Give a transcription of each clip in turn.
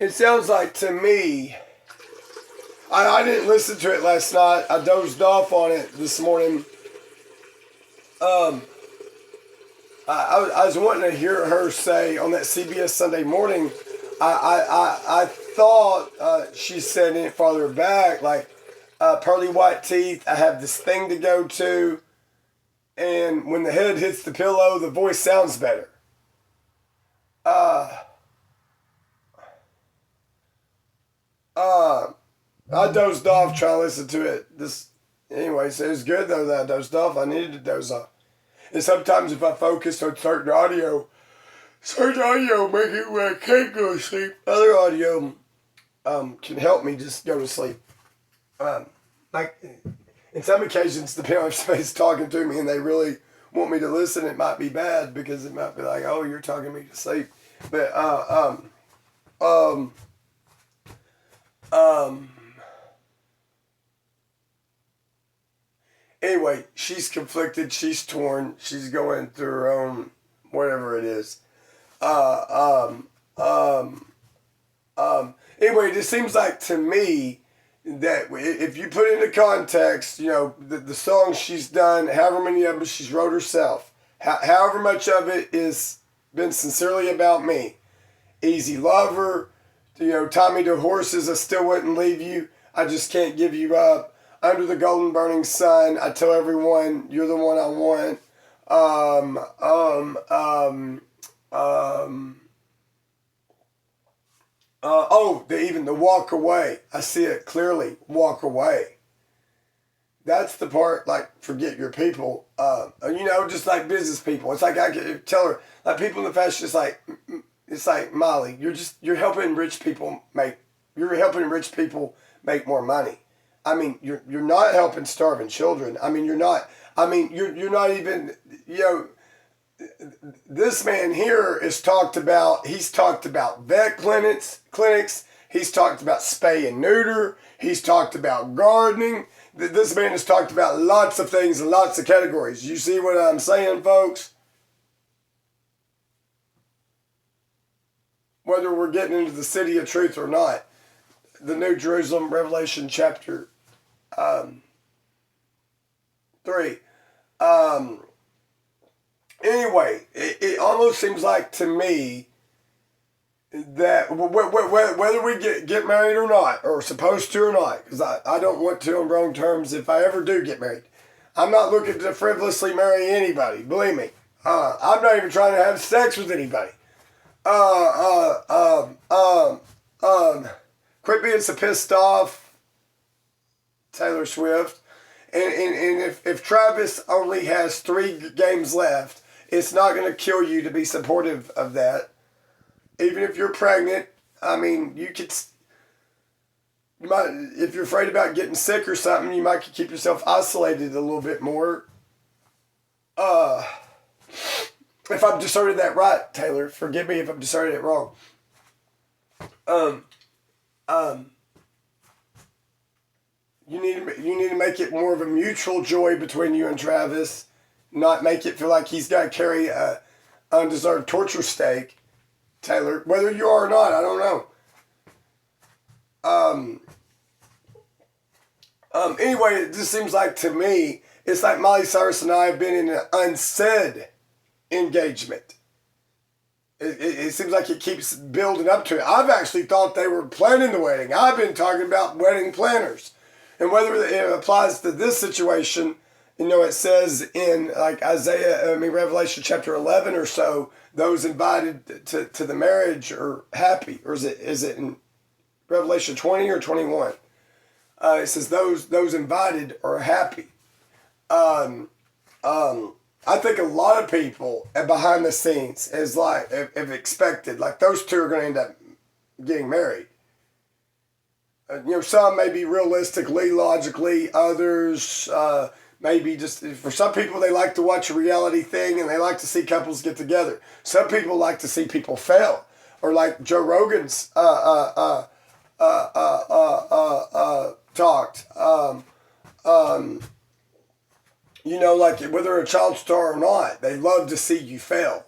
It sounds like to me, I didn't listen to it last night. I dozed off on it this morning. Um, I was wanting to hear her say on that CBS Sunday Morning. I thought she said it farther back, like pearly white teeth. I have this thing to go to, and when the head hits the pillow, the voice sounds better. Uh, uh, I dozed off trying to listen to it. Anyways, it was good though that I dozed off. I needed to doze off. And sometimes if I focus on certain audio make it where I can't go to sleep. Other audio can help me just go to sleep. Like in some occasions, depending on if somebody's talking to me and they really want me to listen, it might be bad because it might be like, oh, you're talking me to sleep. But anyway, she's conflicted, she's torn, she's going through her own whatever it is. Uh, um, um, anyway, it just seems like to me that if you put into context, the songs she's done, however many of them she's wrote herself, however much of it is been sincerely about me. Easy Lover, tie me to horses, I still wouldn't leave you, I just can't give you up. Under the golden burning sun, I tell everyone you're the one I want. Um, um, um, um, even the walk away. I see it clearly. Walk away. That's the part, like, forget your people. Just like business people. It's like I could tell her, like people in the fashion, it's like Molly, you're helping rich people make more money. I mean, you're not helping starving children. I mean, you're not even, this man here he's talked about vet clinics, he's talked about spay and neuter, he's talked about gardening. This man has talked about lots of things and lots of categories. You see what I'm saying, folks? Whether we're getting into the city of truth or not. The New Jerusalem, Revelation chapter 3. Anyway, it almost seems like to me that whether we get married or not, or supposed to or not, because I don't want to on wrong terms if I ever do get married. I'm not looking to frivolously marry anybody, believe me. I'm not even trying to have sex with anybody. Quit being so pissed off, Taylor Swift. And if Travis only has 3 games left, it's not going to kill you to be supportive of that. Even if you're pregnant, I mean, you might, if you're afraid about getting sick or something, you might keep yourself isolated a little bit more. If I've discerned that right, Taylor, forgive me if I've discerned it wrong. You need to make it more of a mutual joy between you and Travis, not make it feel like he's got to carry a undeserved torture stake, Taylor. Whether you are or not, I don't know. Anyway, it just seems like to me, it's like Miley Cyrus and I have been in an unsaid engagement. It seems like it keeps building up to it. I've actually thought they were planning the wedding. I've been talking about wedding planners. And whether it applies to this situation, it says in like Revelation chapter 11 or so, those invited to the marriage are happy. Or is it in Revelation 20 or 21? It says those invited are happy. I think a lot of people behind the scenes have expected, like those two are going to end up getting married. Some maybe realistically, logically, others maybe just, for some people they like to watch a reality thing and they like to see couples get together. Some people like to see people fail, or like Joe Rogan's talked. You know, like whether a child star or not, they love to see you fail.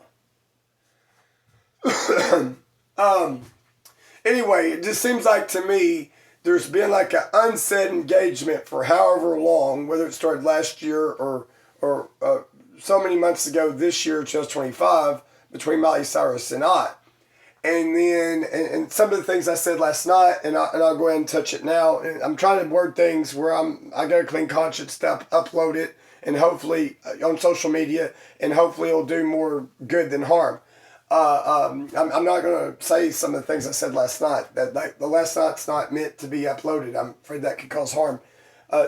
Anyway, it just seems like to me there's been like an unsaid engagement for however long, whether it started last year or so many months ago this year, 2025, between Miley Cyrus and I. And then, and some of the things I said last night, and I'll go ahead and touch it now. And I'm trying to word things where I got a clean conscience to upload it, and hopefully on social media, and hopefully it'll do more good than harm. I'm not going to say some of the things I said last night. That like, the last night's not meant to be uploaded. I'm afraid that could cause harm.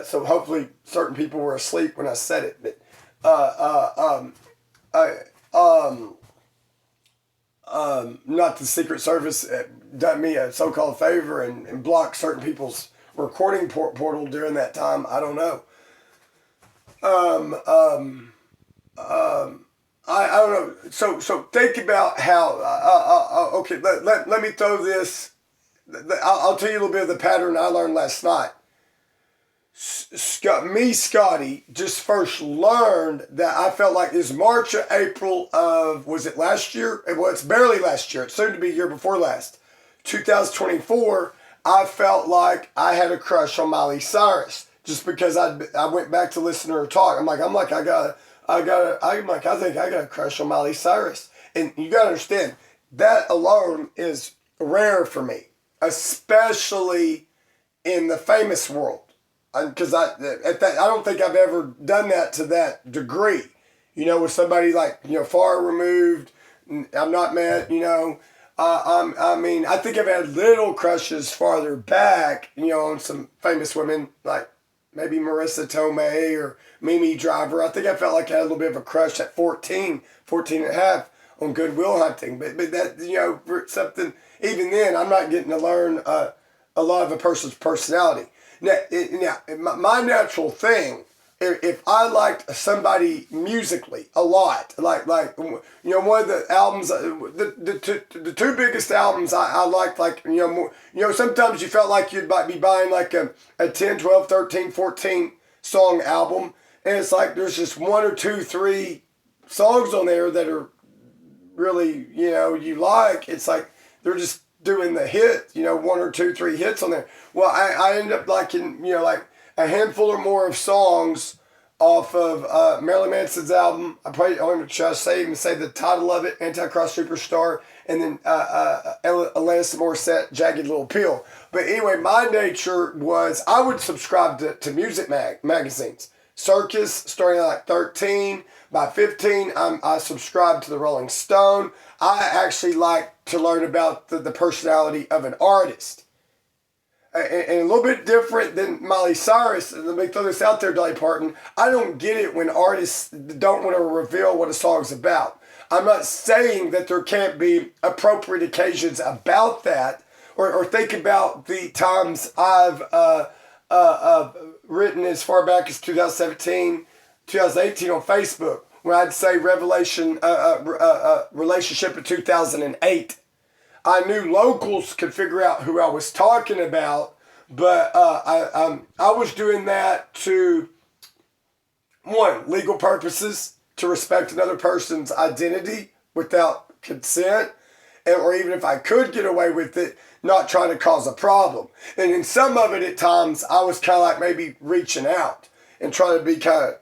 So hopefully certain people were asleep when I said it. But not the Secret Service done me a so-called favor and blocked certain people's recording portal during that time. I don't know. I don't know. So think about how. Okay, let me throw this. I'll tell you a little bit of the pattern I learned last night. Scotty, just first learned that I felt like it's March or April of, was it last year? Well, it's barely last year. It's soon to be year before last. 2024, I felt like I had a crush on Miley Cyrus just because I went back to listen to her talk. I think I got a crush on Miley Cyrus. And you got to understand, that alone is rare for me, especially in the famous world. Because I don't think I've ever done that to that degree. You know, with somebody like, you know, far removed, I'm not met, you know. I mean, I think I've had little crushes farther back, you know, on some famous women, like maybe Marissa Tomei or Mimi Driver. I think I felt like I had a little bit of a crush at 14 and a half on Good Will Hunting. But that, you know, for something, even then, I'm not getting to learn a lot of a person's personality. Now, my natural thing, if I liked somebody musically a lot, like you know, one of the albums, the two biggest albums I liked, like, you know, more, you know, sometimes you felt like you'd be buying like a 10, 12, 13, 14 song album, and it's like there's just one or two, three songs on there that are really, you know, you like. It's like they're just doing the hit, you know, one or two, three hits on there. Well, I ended up liking, you know, like a handful or more of songs off of Marilyn Manson's album. I probably only try to even say the title of it, Antichrist Superstar, and then Alanis Morissette, Jagged Little Pill. But anyway, my nature was I would subscribe to music magazines. Circus, starting at like 13. By 15, I subscribed to the Rolling Stone. I actually like to learn about the personality of an artist. And a little bit different than Miley Cyrus, and let me throw this out there, Dolly Parton, I don't get it when artists don't want to reveal what a song's about. I'm not saying that there can't be appropriate occasions about that, or think about the times I've written as far back as 2017, 2018 on Facebook, when I'd say relationship in 2008. I knew locals could figure out who I was talking about, but I was doing that to, one, legal purposes, to respect another person's identity without consent, or even if I could get away with it, not trying to cause a problem. And in some of it at times, I was kind of like maybe reaching out and trying to be kind of,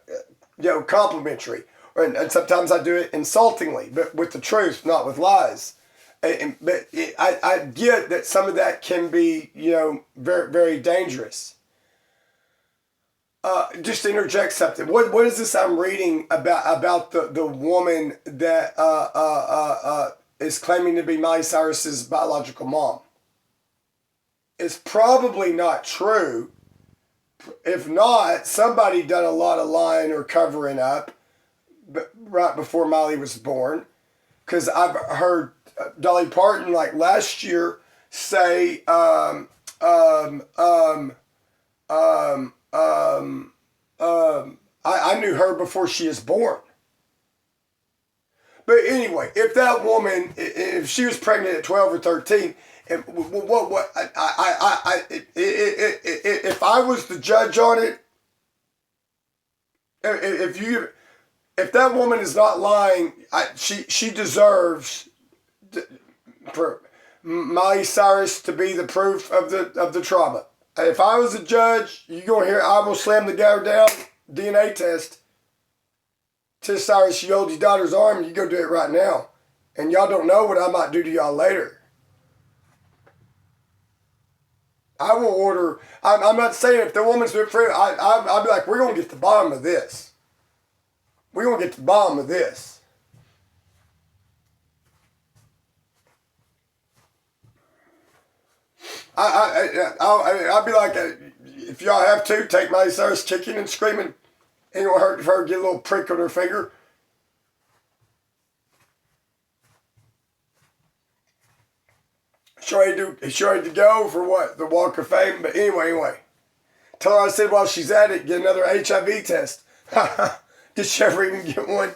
you know, complimentary. And sometimes I do it insultingly, but with the truth, not with lies. But I get that some of that can be, you know, very, very dangerous. Just to interject something. What is this I'm reading about the woman that is claiming to be Miley Cyrus's biological mom? It's probably not true. If not, somebody done a lot of lying or covering up right before Miley was born. Because I've heard Dolly Parton, like last year, say, I knew her before she was born. But anyway, if that woman, if she was pregnant at 12 or 13, if I was the judge on it, if that woman is not lying, she deserves for Miley Cyrus to be the proof of the trauma. If I was a judge, you gonna hear I will slam the guy down. DNA test. Tish Cyrus, you hold your daughter's arm. You go do it right now, and y'all don't know what I might do to y'all later. I will order. I'm not saying if the woman's been free, I'll be like, we're gonna get to the bottom of this. We're gonna get to the bottom of this. I'll be like, if y'all have to, take Miley Cyrus kicking and screaming. Ain't gonna hurt her get a little prick on her finger. She ready to go for what? The Walk of Fame? But anyway. Tell her I said while she's at it, get another HIV test. Did she ever even get one?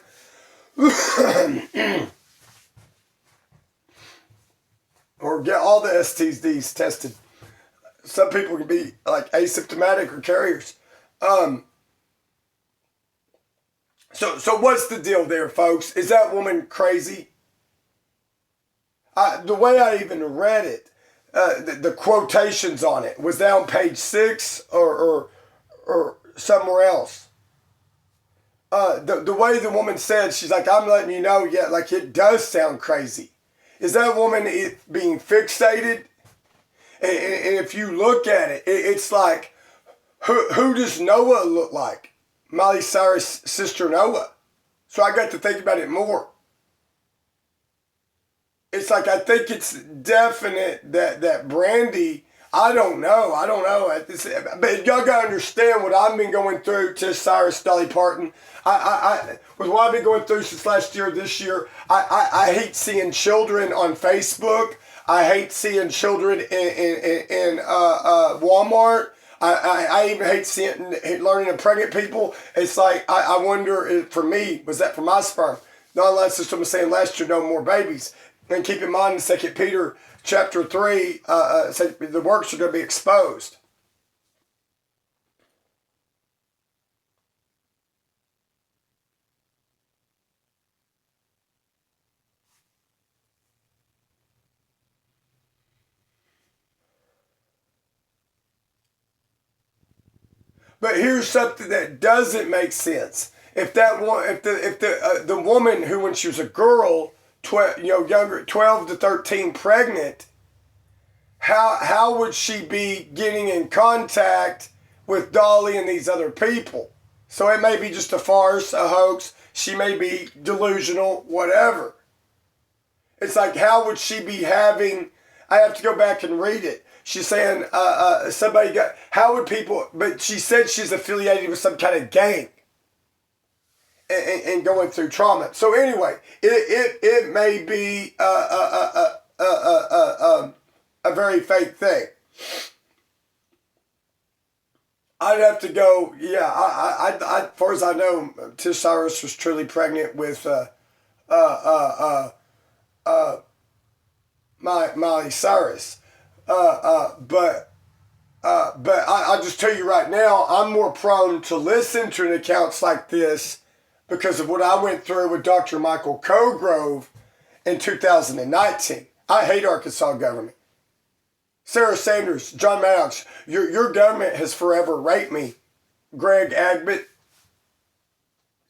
Or get all the STDs tested. Some people can be like asymptomatic or carriers. So what's the deal there, folks? Is that woman crazy? The way I even read it, the quotations on it was that on page 6 or somewhere else. The way the woman said, she's like, I'm letting you know, yeah, like it does sound crazy. Is that woman being fixated? And if you look at it, it's like, who does Noah look like? Miley Cyrus' sister Noah. So I got to think about it more. It's like, I think it's definite that Brandy, I don't know. But y'all gotta understand what I've been going through, Tish Cyrus, Dolly Parton. With what I've been going through since last year, this year, I hate seeing children on Facebook. I hate seeing children in Walmart. I even hate learning to pregnant people. It's like, I wonder, for me, was that for my sperm? Not unless system was saying last year, no more babies. And keep in mind in 2 Peter chapter 3, the works are going to be exposed. But here's something that doesn't make sense. If the woman who, when she was a girl, 12 to 13, pregnant, how would she be getting in contact with Dolly and these other people? So it may be just a farce, a hoax. She may be delusional, whatever. It's like, how would she be having? I have to go back and read it. She's saying how would people, but she said she's affiliated with some kind of gang and going through trauma. So anyway, it may be a very fake thing. I'd have to go, as far as I know, Tish Cyrus was truly pregnant with Miley Cyrus. But I'll just tell you right now, I'm more prone to listen to accounts like this because of what I went through with Dr. Michael Cogrove in 2019. I hate Arkansas government. Sarah Sanders, John Maddox, your government has forever raped me. Greg Abbott,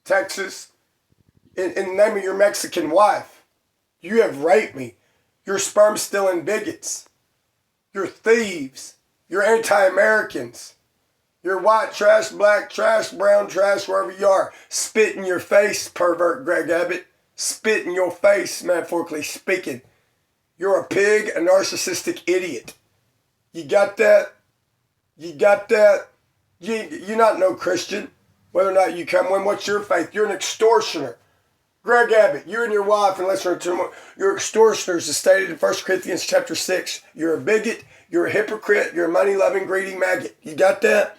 Texas, in the name of your Mexican wife, you have raped me. You're sperm-stealing bigots. You're thieves. You're anti-Americans. You're white trash, black trash, brown trash, wherever you are. Spit in your face, pervert Greg Abbott. Spit in your face, metaphorically speaking. You're a pig, a narcissistic idiot. You got that? You got that? You're not no Christian. Whether or not you come in, what's your faith? You're an extortioner. Greg Abbott, you and your wife, unless you're extortioners, as stated in 1 Corinthians chapter 6. You're a bigot. You're a hypocrite. You're a money-loving, greedy maggot. You got that?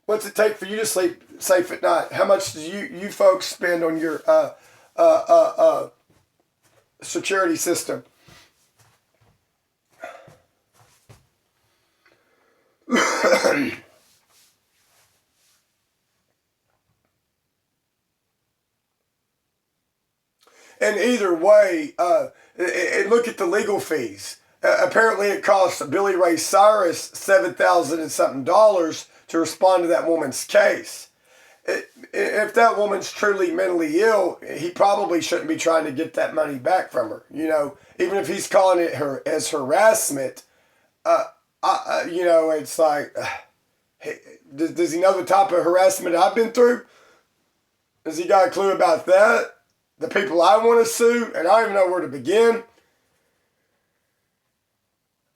What's it take for you to sleep safe at night? How much do you folks spend on your security system? And either way, and look at the legal fees. Apparently, it cost Billy Ray Cyrus $7,000 and something to respond to that woman's case. If that woman's truly mentally ill, he probably shouldn't be trying to get that money back from her. You know, even if he's calling it her as harassment, you know, it's like, hey, does he know the type of harassment I've been through? Has he got a clue about that? The people I want to sue, and I don't even know where to begin.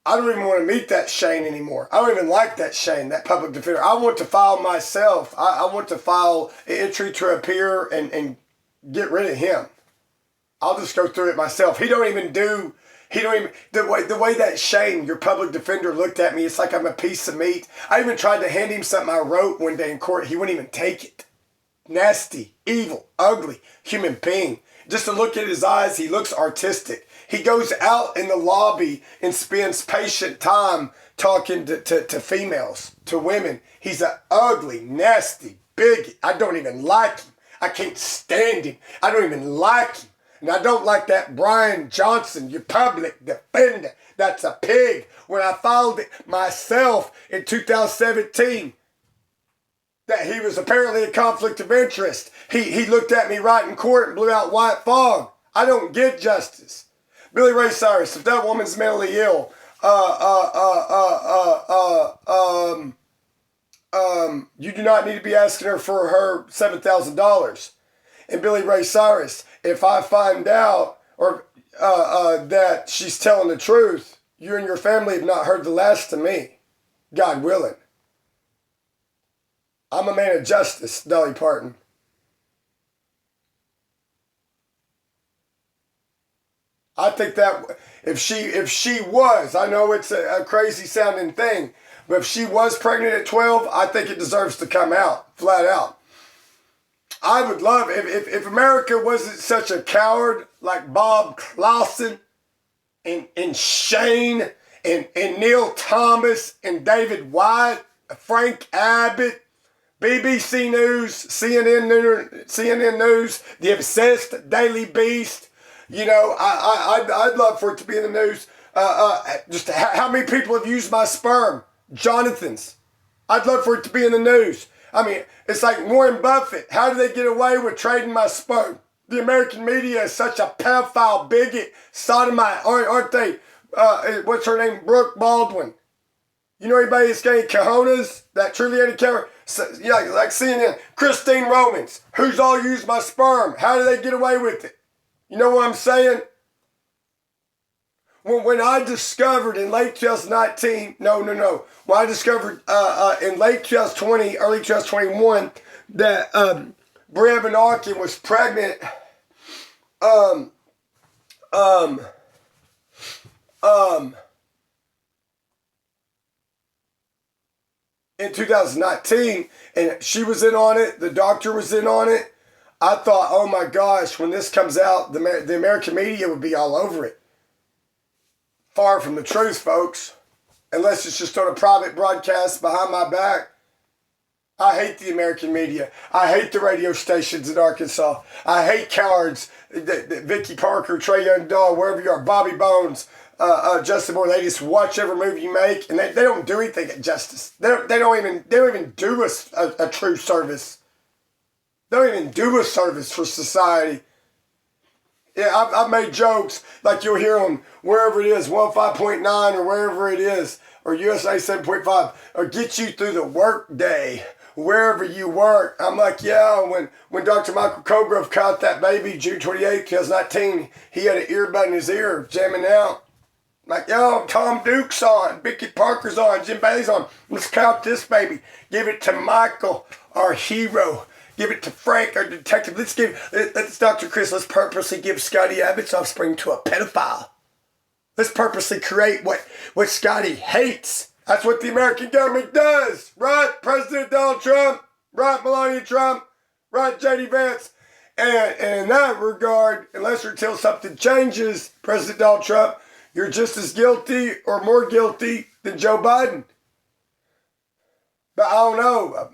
I don't even want to meet that Shane anymore. I don't even like that Shane, that public defender. I want to file myself. I want to file an entry to appear and get rid of him. I'll just go through it myself. The way that Shane, your public defender, looked at me, it's like I'm a piece of meat. I even tried to hand him something I wrote one day in court. He wouldn't even take it. Nasty, evil, ugly, human being. Just to look at his eyes, he looks artistic. He goes out in the lobby and spends patient time talking to females, to women. He's an ugly, nasty bigot. I don't even like him. I can't stand him. I don't even like him. And I don't like that Brian Johnson, your public defender. That's a pig. When I filed it myself in 2017, that he was apparently a conflict of interest. He looked at me right in court and blew out white fog. I don't get justice. Billy Ray Cyrus, if that woman's mentally ill, you do not need to be asking her for her $7,000. And Billy Ray Cyrus, if I find out or that she's telling the truth, you and your family have not heard the last of me. God willing. I'm a man of justice, Dolly Parton. I think that if she was, I know it's a crazy sounding thing, but if she was pregnant at 12, I think it deserves to come out, flat out. I would love, if America wasn't such a coward like Bob Clausen and Shane and Neil Thomas and David White, Frank Abbott, BBC News, CNN News, The Obsessed Daily Beast. You know, I'd love for it to be in the news. Just how many people have used my sperm? Jonathan's. I'd love for it to be in the news. I mean, it's like Warren Buffett. How do they get away with trading my sperm? The American media is such a pedophile, bigot, sodomite, aren't they? What's her name? Brooke Baldwin. You know anybody that's getting cojones? That truly any camera? So, yeah, like CNN. Christine Romans. Who's all used my sperm? How do they get away with it? You know what I'm saying? When I discovered in late 2019, when I discovered in late 2020, early 2021, that Brevin Arkin was pregnant, in 2019, and she was in on it, the doctor was in on it, I thought, oh my gosh, when this comes out, the American media would be all over it. Far from the truth, folks. Unless it's just on a private broadcast behind my back. I hate the American media. I hate the radio stations in Arkansas. I hate cowards. Vicky Parker, Trey Young Dahl, wherever you are, Bobby Bones, Justin Moore. They just watch every move you make, and they don't do anything at justice. They don't even do a true service. They don't even do a service for society. Yeah, I've made jokes like you'll hear on wherever it is, 105.9 or wherever it is, or USA 7.5, or get you through the work day, wherever you work. I'm like, yeah, when Dr. Michael Colgrove caught that baby June 28, 2019, he had an earbud in his ear jamming out. Like, yo, Tom Duke's on, Vicky Parker's on, Jim Bailey's on. Let's count this baby. Give it to Michael, our hero. Give it to Frank, our detective. Let's Dr. Chris, let's purposely give Scotty Abbott's offspring to a pedophile. Let's purposely create what Scotty hates. That's what the American government does. Right, President Donald Trump? Right, Melania Trump? Right, J.D. Vance? And in that regard, unless or until something changes, President Donald Trump, you're just as guilty or more guilty than Joe Biden. But I don't know.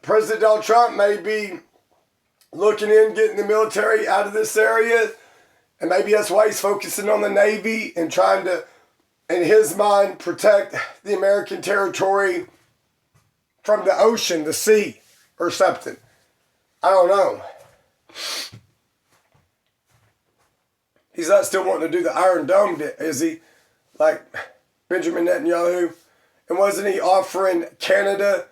President Donald Trump may be looking in, getting the military out of this area And maybe that's why he's focusing on the Navy and trying to, in his mind, protect the American territory from the ocean, the sea, or something. I don't know. He's not still wanting to do the Iron Dome, is he? Like Benjamin Netanyahu? And wasn't he offering Canada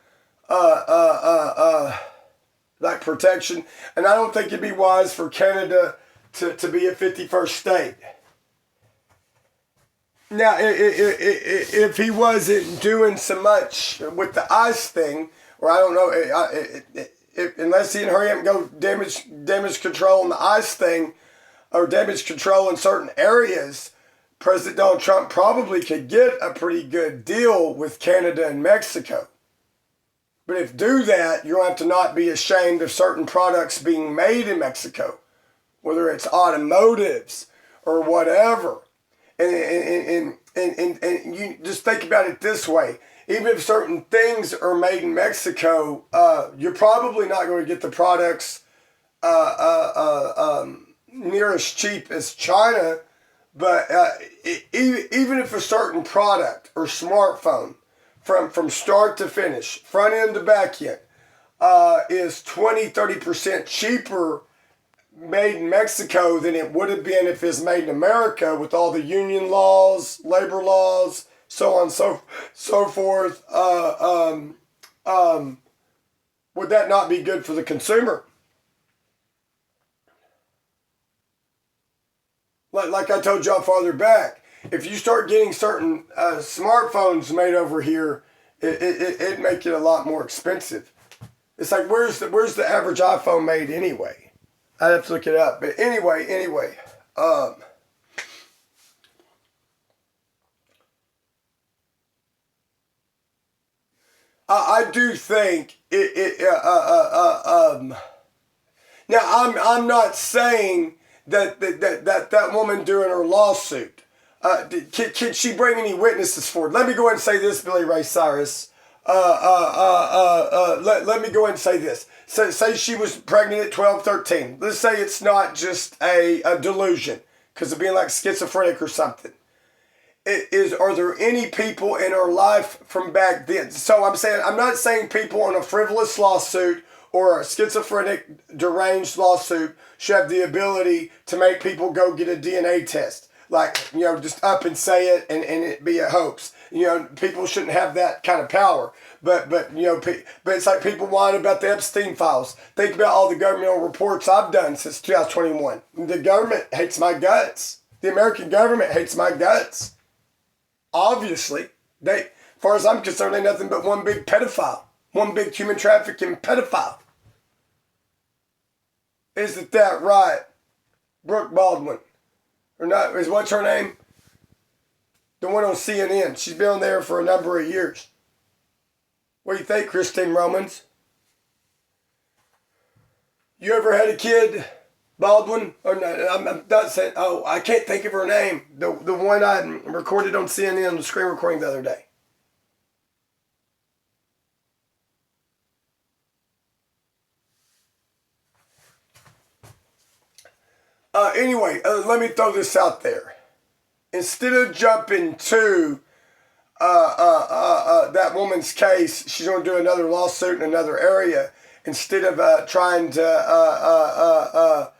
like protection? And I don't think it'd be wise for Canada to be a 51st state. Now, if he wasn't doing so much with the ICE thing, or I don't know, unless he and hurry up and go damage control on the ICE thing, or damage control in certain areas, President Donald Trump probably could get a pretty good deal with Canada and Mexico. But if do that, you're going to have to not be ashamed of certain products being made in Mexico, whether it's automotives or whatever. And you just think about it this way. Even if certain things are made in Mexico, you're probably not going to get the products near as cheap as China. But even if a certain product or smartphone from start to finish, front end to back end, is 20-30% cheaper made in Mexico than it would have been if it's made in America, with all the union laws, labor laws, so on and so forth, would that not be good for the consumer? Like I told y'all farther back, if you start getting certain smartphones made over here, it'd make it a lot more expensive. It's like, where's the average iPhone made anyway? I'd have to look it up. But anyway, I do think now I'm not saying that woman doing her lawsuit, can she bring any witnesses forward? Let me go ahead and say this, Billy Ray Cyrus. Let me go ahead and say this. Say she was pregnant at 12, 13. Let's say it's not just a delusion because of being like schizophrenic or something. Are there any people in her life from back then? So I'm not saying people on a frivolous lawsuit or a schizophrenic deranged lawsuit should have the ability to make people go get a DNA test. Like, just up and say it and it be a hoax. People shouldn't have that kind of power. But it's like people whine about the Epstein files. Think about all the governmental reports I've done since 2021. The government hates my guts. The American government hates my guts. Obviously, as far as I'm concerned, they're nothing but one big pedophile. One big human trafficking pedophile. Isn't that right? Brooke Baldwin. Or not, what's her name? The one on CNN. She's been on there for a number of years. What do you think, Christine Romans? You ever had a kid, Baldwin? Or no, I'm not saying, I can't think of her name. The one I recorded on CNN, the screen recording the other day. Anyway, let me throw this out there. Instead of jumping to that woman's case, she's going to do another lawsuit in another area. Instead of trying to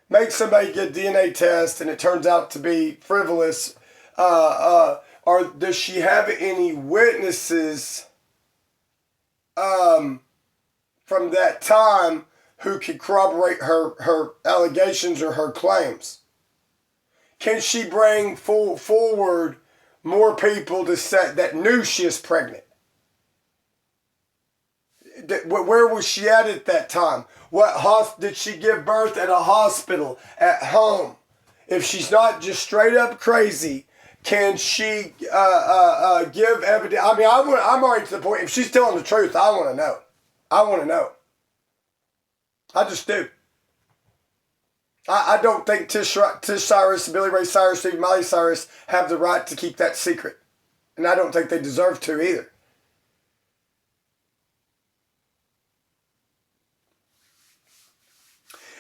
make somebody get a DNA test and it turns out to be frivolous, or does she have any witnesses from that time who could corroborate her allegations or her claims? Can she bring forward more people to say that knew she is pregnant? Where was she at that time? What did she give birth at a hospital, at home? If she's not just straight up crazy, can she give evidence? I mean, I'm already to the point. If she's telling the truth, I want to know. I want to know. I just do. I don't think Tish Cyrus, Billy Ray Cyrus, even Miley Cyrus have the right to keep that secret. And I don't think they deserve to either.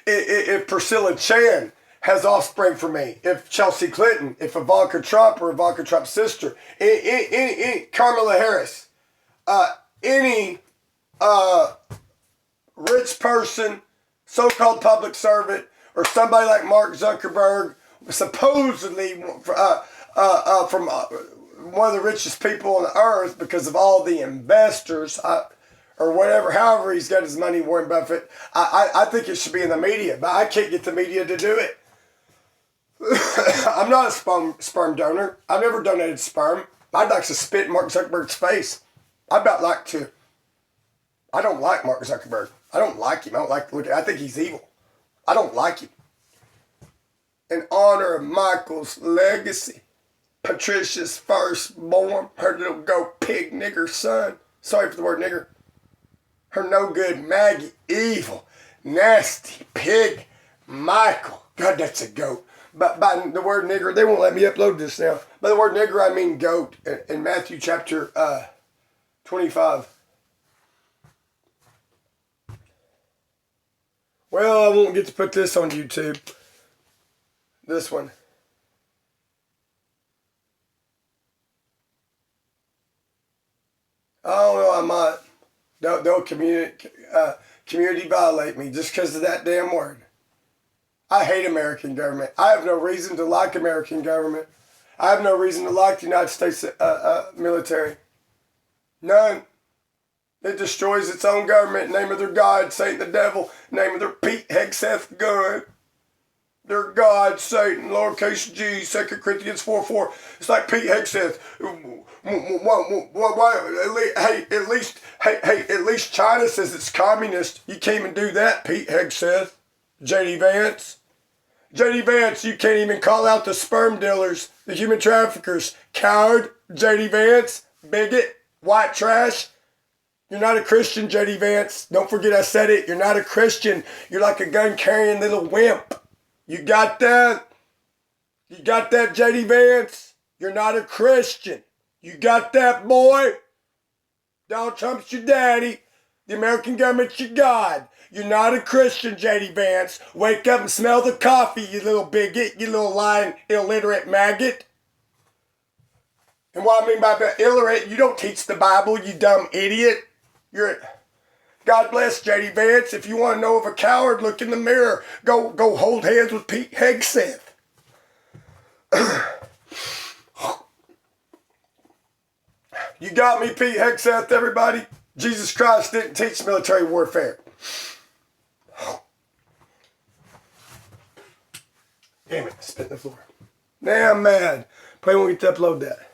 if Priscilla Chan has offspring for me, if Chelsea Clinton, if Ivanka Trump or Ivanka Trump's sister, Kamala Harris, any rich person, so-called public servant, or somebody like Mark Zuckerberg, supposedly from one of the richest people on the earth because of all the investors, or whatever, however he's got his money, Warren Buffett, I think it should be in the media, but I can't get the media to do it. I'm not a sperm donor. I've never donated sperm. I'd like to spit in Mark Zuckerberg's face. I'd about like to. I don't like Mark Zuckerberg. I don't like him. I don't like to look at him. I think he's evil. I don't like him. In honor of Michael's legacy, Patricia's firstborn, her little goat pig nigger son. Sorry for the word nigger. Her no good Maggie, evil, nasty pig, Michael. God, that's a goat. But by the word nigger, they won't let me upload this now. By the word nigger, I mean goat in Matthew chapter 25. Well, I won't get to put this on YouTube. This one. I don't know, I might. They'll community violate me just because of that damn word. I hate American government. I have no reason to like American government. I have no reason to like the United States military. None. It destroys its own government in the name of their God, Satan the devil, in the name of their Pete Hegseth God. Their God, Satan, lowercase g, 2 Corinthians 4:4. It's like Pete Hegseth. At least China says it's communist. You can't even do that, Pete Hegseth. J.D. Vance. J.D. Vance, you can't even call out the sperm dealers, the human traffickers. Coward, J.D. Vance. Bigot, white trash. You're not a Christian, J.D. Vance. Don't forget I said it. You're not a Christian. You're like a gun-carrying little wimp. You got that? You got that, J.D. Vance? You're not a Christian. You got that, boy? Donald Trump's your daddy. The American government's your God. You're not a Christian, J.D. Vance. Wake up and smell the coffee, you little bigot, you little lying, illiterate maggot. And what I mean by illiterate, you don't teach the Bible, you dumb idiot. God bless J.D. Vance. If you want to know of a coward, look in the mirror. Go hold hands with Pete Hegseth. You got me, Pete Hegseth, everybody? Jesus Christ didn't teach military warfare. Damn it, spit in the floor. Now I'm mad. Probably won't get to upload that.